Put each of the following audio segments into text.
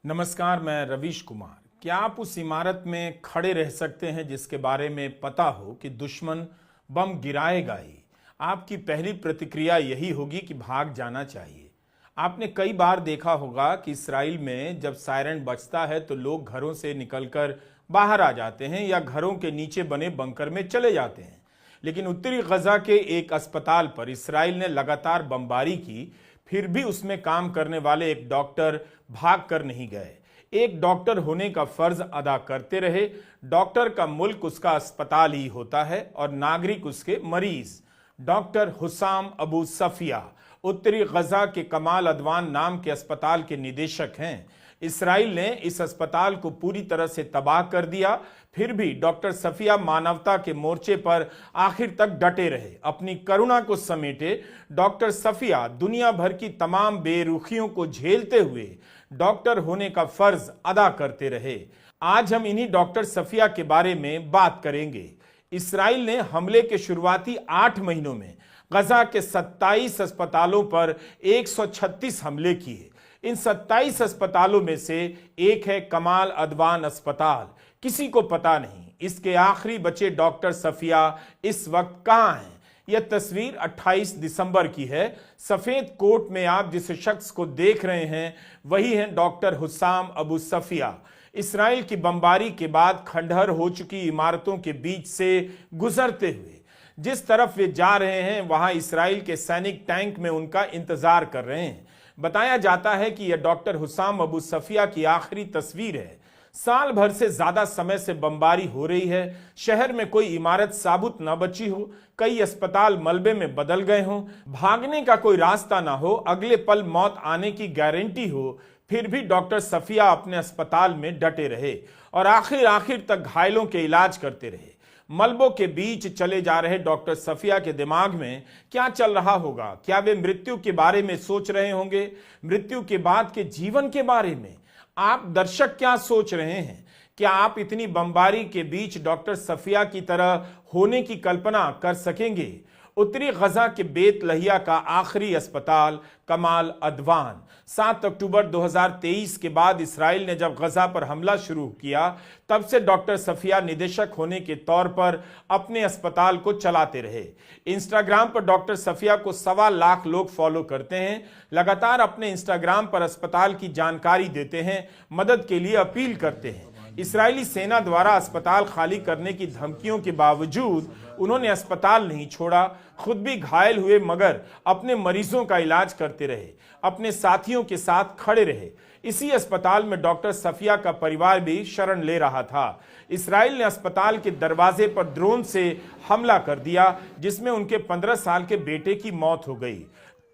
नमस्कार, मैं रवीश कुमार। क्या आप उस इमारत में खड़े रह सकते हैं जिसके बारे में पता हो कि दुश्मन बम गिराएगा ही? आपकी पहली प्रतिक्रिया यही होगी कि भाग जाना चाहिए। आपने कई बार देखा होगा कि इसराइल में जब सायरन बजता है तो लोग घरों से निकलकर बाहर आ जाते हैं या घरों के नीचे बने बंकर में चले जाते हैं। लेकिन उत्तरी गजा के एक अस्पताल पर इसराइल ने लगातार बमबारी की, फिर भी उसमें काम करने वाले एक डॉक्टर भाग कर नहीं गए। एक डॉक्टर होने का फर्ज अदा करते रहे। डॉक्टर का मुल्क उसका अस्पताल ही होता है और नागरिक उसके मरीज। डॉक्टर हुसाम अबू सफिया उत्तरी गजा के कमाल अदवान नाम के अस्पताल के निदेशक हैं। इसराइल ने इस अस्पताल को पूरी तरह से तबाह कर दिया, फिर भी डॉक्टर सफिया मानवता के मोर्चे पर आखिर तक डटे रहे, अपनी करुणा को समेटे। डॉक्टर सफिया दुनिया भर की तमाम बेरुखियों को झेलते हुए डॉक्टर होने का फर्ज अदा करते रहे। आज हम इन्हीं डॉक्टर सफिया के बारे में बात करेंगे। इसराइल ने हमले के शुरुआती 8 महीनों में गजा के 27 अस्पतालों पर 136 हमले किए। इन 27 अस्पतालों में से एक है कमाल अदवान अस्पताल। किसी को पता नहीं इसके आखिरी बचे डॉक्टर सफिया इस वक्त कहां हैं। यह तस्वीर 28 दिसंबर की है। सफेद कोट में आप जिस शख्स को देख रहे हैं वही है डॉक्टर हुसाम अबू सफिया। इसराइल की बमबारी के बाद खंडहर हो चुकी इमारतों के बीच से गुजरते हुए जिस तरफ वे जा रहे हैं वहां इसराइल के सैनिक टैंक में उनका इंतजार कर रहे हैं। बताया जाता है कि यह डॉक्टर हुसाम अबू सफिया की आखिरी तस्वीर है। साल भर से ज्यादा समय से बमबारी हो रही है। शहर में कोई इमारत साबुत न बची हो, कई अस्पताल मलबे में बदल गए हों, भागने का कोई रास्ता ना हो, अगले पल मौत आने की गारंटी हो, फिर भी डॉक्टर सफिया अपने अस्पताल में डटे रहे और आखिर तक घायलों के इलाज करते रहे। मलबों के बीच चले जा रहे डॉक्टर सफिया के दिमाग में क्या चल रहा होगा? क्या वे मृत्यु के बारे में सोच रहे होंगे? मृत्यु के बाद के जीवन के बारे में आप दर्शक क्या सोच रहे हैं? क्या आप इतनी बमबारी के बीच डॉक्टर सफिया की तरह होने की कल्पना कर सकेंगे? उत्तरी गजा के बेत लहिया का आखिरी अस्पताल कमाल अदवान। 7 अक्टूबर 2023 के बाद इसराइल ने जब गजा पर हमला शुरू किया तब से डॉक्टर सफिया निदेशक होने के तौर पर अपने अस्पताल को चलाते रहे। इंस्टाग्राम पर डॉक्टर सफिया को 1.25 लाख लोग फॉलो करते हैं। लगातार अपने इंस्टाग्राम पर अस्पताल की जानकारी देते हैं, मदद के लिए अपील करते हैं। इस्राएली सेना द्वारा अस्पताल खाली करने की धमकियों के बावजूद उन्होंने अस्पताल नहीं छोड़ा, खुद भी घायल हुए मगर अपने मरीजों का इलाज करते रहे, अपने साथियों के साथ खड़े रहे। इसी अस्पताल में डॉक्टर सफिया का परिवार भी शरण ले रहा था। इसराइल ने अस्पताल के दरवाजे पर ड्रोन से हमला कर दिया जिसमें उनके 15 साल के बेटे की मौत हो गई।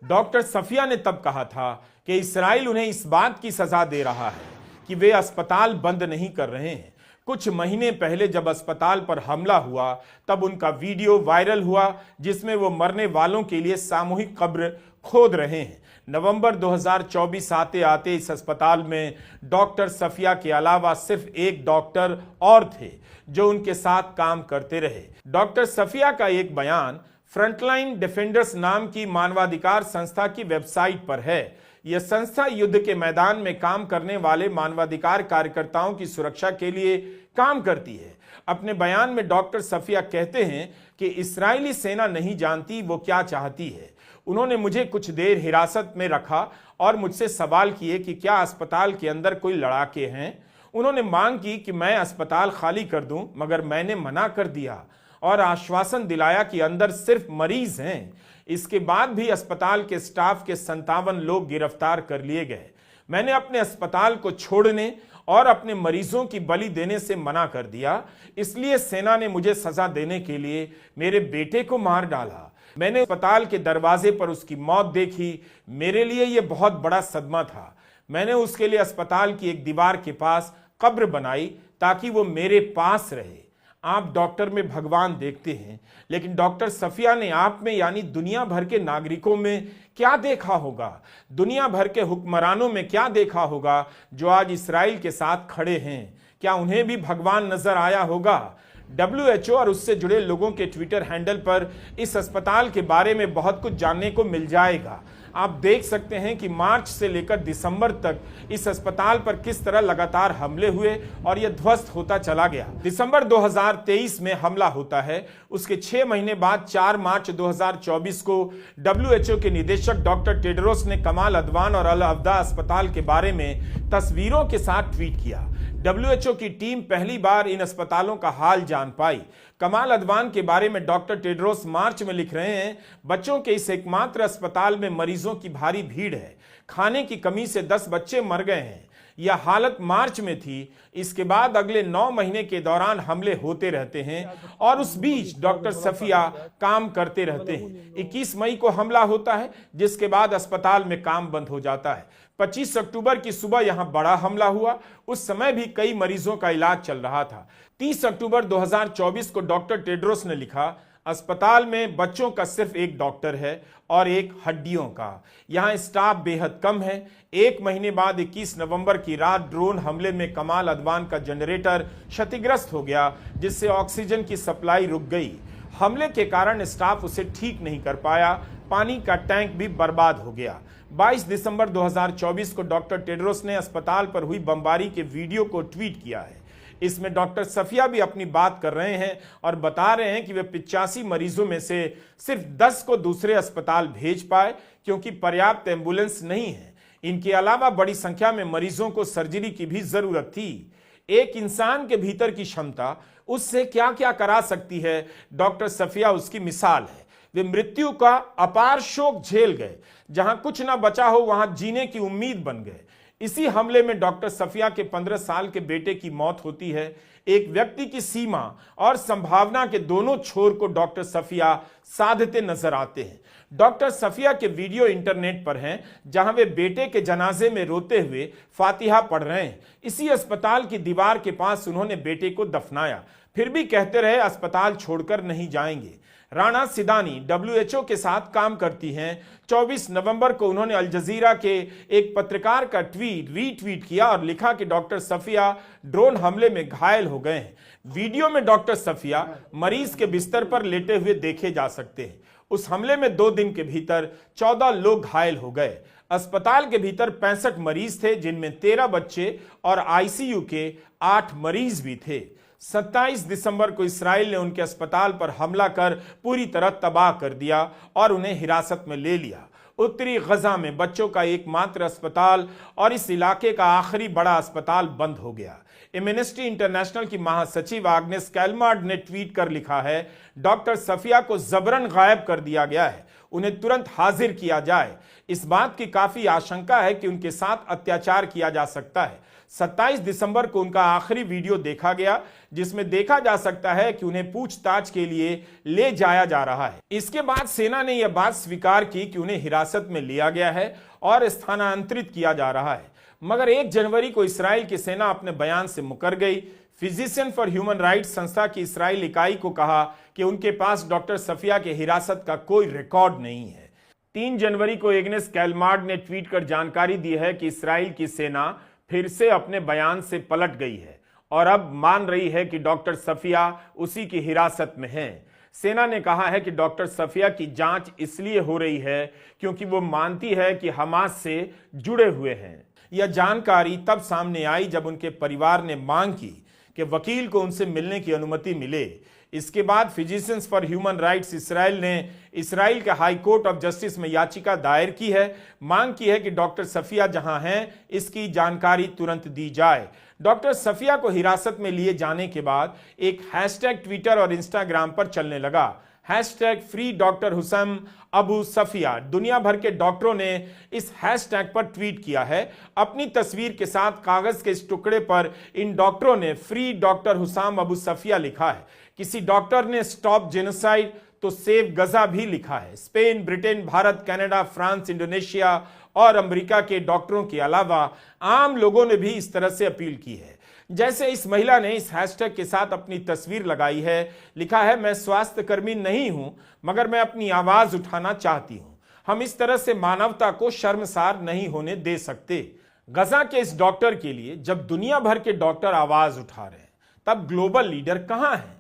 डॉक्टर सफिया ने तब कहा था कि इसराइल उन्हें इस बात की सजा दे रहा है कि वे अस्पताल बंद नहीं कर रहे हैं। कुछ महीने पहले जब अस्पताल पर हमला हुआ तब उनका वीडियो वायरल हुआ जिसमें वो मरने वालों के लिए सामूहिक कब्र खोद रहे हैं। नवंबर 2024 आते आते इस अस्पताल में डॉक्टर सफिया के अलावा सिर्फ एक डॉक्टर और थे जो उनके साथ काम करते रहे। डॉक्टर सफिया का एक बयान फ्रंटलाइन डिफेंडर्स नाम की मानवाधिकार संस्था की वेबसाइट पर है। यह संस्था युद्ध के मैदान में काम करने वाले मानवाधिकार कार्यकर्ताओं की सुरक्षा के लिए काम करती है। अपने बयान में डॉक्टर सफिया कहते हैं कि इस्राएली सेना नहीं जानती वो क्या चाहती है। उन्होंने मुझे कुछ देर हिरासत में रखा और मुझसे सवाल किए कि क्या अस्पताल के अंदर कोई लड़ाके हैं। उन्होंने मांग की कि मैं अस्पताल खाली कर दूं, मगर मैंने मना कर दिया और आश्वासन दिलाया कि अंदर सिर्फ मरीज हैं। इसके बाद भी अस्पताल के स्टाफ के 57 लोग गिरफ्तार कर लिए गए। मैंने अपने अस्पताल को छोड़ने और अपने मरीजों की बलि देने से मना कर दिया, इसलिए सेना ने मुझे सजा देने के लिए मेरे बेटे को मार डाला। मैंने अस्पताल के दरवाजे पर उसकी मौत देखी। मेरे लिए यह बहुत बड़ा सदमा था। मैंने उसके लिए अस्पताल की एक दीवार के पास कब्र बनाई ताकि वो मेरे पास रहे। आप डॉक्टर में भगवान देखते हैं, लेकिन डॉक्टर सफिया ने आप में यानी दुनिया भर के नागरिकों में क्या देखा होगा? दुनिया भर के हुक्मरानों में क्या देखा होगा जो आज इसराइल के साथ खड़े हैं? क्या उन्हें भी भगवान नजर आया होगा? WHO और उससे जुड़े लोगों के ट्विटर हैंडल पर इस अस्पताल के बारे में बहुत कुछ जानने को मिल जाएगा। आप देख सकते हैं कि मार्च से लेकर दिसंबर तक इस अस्पताल पर किस तरह लगातार हमले हुए और यह ध्वस्त होता चला गया। दिसंबर 2023 में हमला होता है। उसके 6 महीने बाद 4 मार्च 2024 को WHO के निदेशक डॉक्टर टेड्रोस ने कमाल अदवान और अल अब्दा अस्पताल के बारे में तस्वीरों के साथ ट्वीट किया। WHO की टीम पहली बार इन अस्पतालों का हाल जान पाई। कमाल अदवान के बारे में डॉक्टर टेड्रोस मार्च में लिख रहे हैं, बच्चों के इस एकमात्र अस्पताल में मरीजों की भारी भीड़ है। खाने की कमी से 10 बच्चे मर गए हैं। यह हालत मार्च में थी। इसके बाद अगले 9 महीने के दौरान हमले होते रहते हैं और उस बीच डॉक्टर सफिया काम करते रहते हैं। 21 मई को हमला होता है, जिसके बाद अस्पताल में काम बंद हो जाता है। 25 अक्टूबर की सुबह यहां बड़ा हमला हुआ। उस समय भी कई मरीजों का इलाज चल रहा था। 30 अक्टूबर 2024 को डॉक्टर टेड्रोस ने लिखा, अस्पताल में बच्चों का सिर्फ एक डॉक्टर है और एक हड्डियों का। यहां स्टाफ बेहद कम है। 1 महीने बाद 21 नवंबर की रात ड्रोन हमले में कमाल अदवान का जनरेटर क्षतिग्रस्त हो गया, जिससे ऑक्सीजन की सप्लाई रुक गई। हमले के कारण स्टाफ उसे ठीक नहीं कर पाया। पानी का टैंक भी बर्बाद हो गया। 22 दिसंबर 2024 को डॉक्टर टेड्रोस ने अस्पताल पर हुई बमबारी के वीडियो को ट्वीट किया है। इसमें डॉक्टर सफिया भी अपनी बात कर रहे हैं और बता रहे हैं कि वे 85 मरीजों में से सिर्फ 10 को दूसरे अस्पताल भेज पाए क्योंकि पर्याप्त एम्बुलेंस नहीं है। इनके अलावा बड़ी संख्या में मरीजों को सर्जरी की भी जरूरत थी। एक इंसान के भीतर की क्षमता उससे क्या क्या करा सकती है, डॉक्टर सफिया उसकी मिसाल है। वे मृत्यु का अपार शोक झेल गए। जहां कुछ ना बचा हो वहां जीने की उम्मीद बन गए। इसी हमले में डॉक्टर सफिया के 15 साल के बेटे की मौत होती है। एक व्यक्ति की सीमा और संभावना के दोनों छोर को डॉक्टर सफिया साधते नजर आते हैं। डॉक्टर सफिया के वीडियो इंटरनेट पर हैं, जहां वे बेटे के जनाजे में रोते हुए फातिहा पढ़ रहे हैं। इसी अस्पताल की दीवार के पास उन्होंने बेटे को दफनाया, फिर भी कहते रहे अस्पताल छोड़कर नहीं जाएंगे। राणा सिदानी WHO के साथ काम करती हैं। 24 नवंबर को उन्होंने अल जजीरा के एक पत्रकार का ट्वीट रीट्वीट किया और लिखा कि डॉक्टर सफिया ड्रोन हमले में घायल हो गए हैं। वीडियो में डॉक्टर सफिया मरीज के बिस्तर पर लेटे हुए देखे जा सकते हैं। उस हमले में 2 दिन के भीतर 14 लोग घायल हो गए। अस्पताल के भीतर 65 मरीज थे, जिनमें 13 बच्चे और ICU के 8 मरीज भी थे। 27 दिसंबर को इस्राएल ने उनके अस्पताल पर हमला कर पूरी तरह तबाह कर दिया और उन्हें हिरासत में ले लिया। उत्तरी गजा में बच्चों का एकमात्र अस्पताल और इस इलाके का आखिरी बड़ा अस्पताल बंद हो गया। एम्नेस्टी इंटरनेशनल की महासचिव आग्नेस कैलमार्ड ने ट्वीट कर लिखा है, डॉक्टर सफिया को जबरन गायब कर दिया गया है, उन्हें तुरंत हाजिर किया जाए। इस बात की काफी आशंका है कि उनके साथ अत्याचार किया जा सकता है। 27 दिसंबर को उनका आखिरी वीडियो देखा गया, जिसमें देखा जा सकता है कि उन्हें पूछताछ के लिए ले जाया जा रहा है। इसके बाद सेना ने यह बात स्वीकार की कि उन्हें हिरासत में लिया गया है और स्थानांतरित किया जा रहा है। मगर 1 जनवरी को इस्राएल की सेना अपने बयान से मुकर गई। फिजिशियन फॉर ह्यूमन राइट्स संस्था की इस्राएल इकाई को कहा कि उनके पास डॉक्टर सफिया के हिरासत का कोई रिकॉर्ड नहीं है। 3 जनवरी को एग्नेस कैलमार्ड ने ट्वीट कर जानकारी दी है कि इस्राएल की सेना फिर से अपने बयान से पलट गई है और अब मान रही है कि डॉक्टर सफिया उसी की हिरासत में हैं। सेना ने कहा है कि डॉक्टर सफिया की जांच इसलिए हो रही है क्योंकि वो मानती है कि हमास से जुड़े हुए हैं। यह जानकारी तब सामने आई जब उनके परिवार ने मांग की कि वकील को उनसे मिलने की अनुमति मिले। इसके बाद फिजिशियंस फॉर ह्यूमन राइट्स इस्राएल ने इस्राएल के हाई कोर्ट ऑफ जस्टिस में याचिका दायर की है। मांग की है कि डॉक्टर सफिया जहां हैं, इसकी जानकारी तुरंत दी जाए। डॉक्टर सफिया को हिरासत में लिए जाने के बाद एक हैशटैग ट्विटर और इंस्टाग्राम पर चलने लगा, hashtag free doctor Hussam Abu Safiya. दुनिया भर के डॉक्टरों ने इस हैशटैग पर ट्वीट किया है। अपनी तस्वीर के साथ कागज के इस टुकड़े पर इन डॉक्टरों ने free doctor Hussam Abu Safia लिखा है। किसी डॉक्टर ने स्टॉप जेनोसाइड तो सेव गजा भी लिखा है। Spain, Britain, Bharat, Canada, France, Indonesia और अमेरिका के डॉक्टरों के अलावा आम लोगों ने भी इस तरह से अपील की है। जैसे इस महिला ने इस हैशटैग के साथ अपनी तस्वीर लगाई है, लिखा है, मैं स्वास्थ्य कर्मी नहीं हूं मगर मैं अपनी आवाज उठाना चाहती हूं। हम इस तरह से मानवता को शर्मसार नहीं होने दे सकते। गजा के इस डॉक्टर के लिए जब दुनिया भर के डॉक्टर आवाज उठा रहे हैं, तब ग्लोबल लीडर कहां हैं?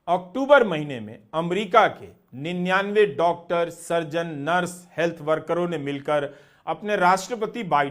अक्टूबर महीने में अमेरिका के 99 डॉक्टर, सर्जन, नर्स, हेल्थ वर्करों ने मिलकर अपने राष्ट्रपति बाइडेन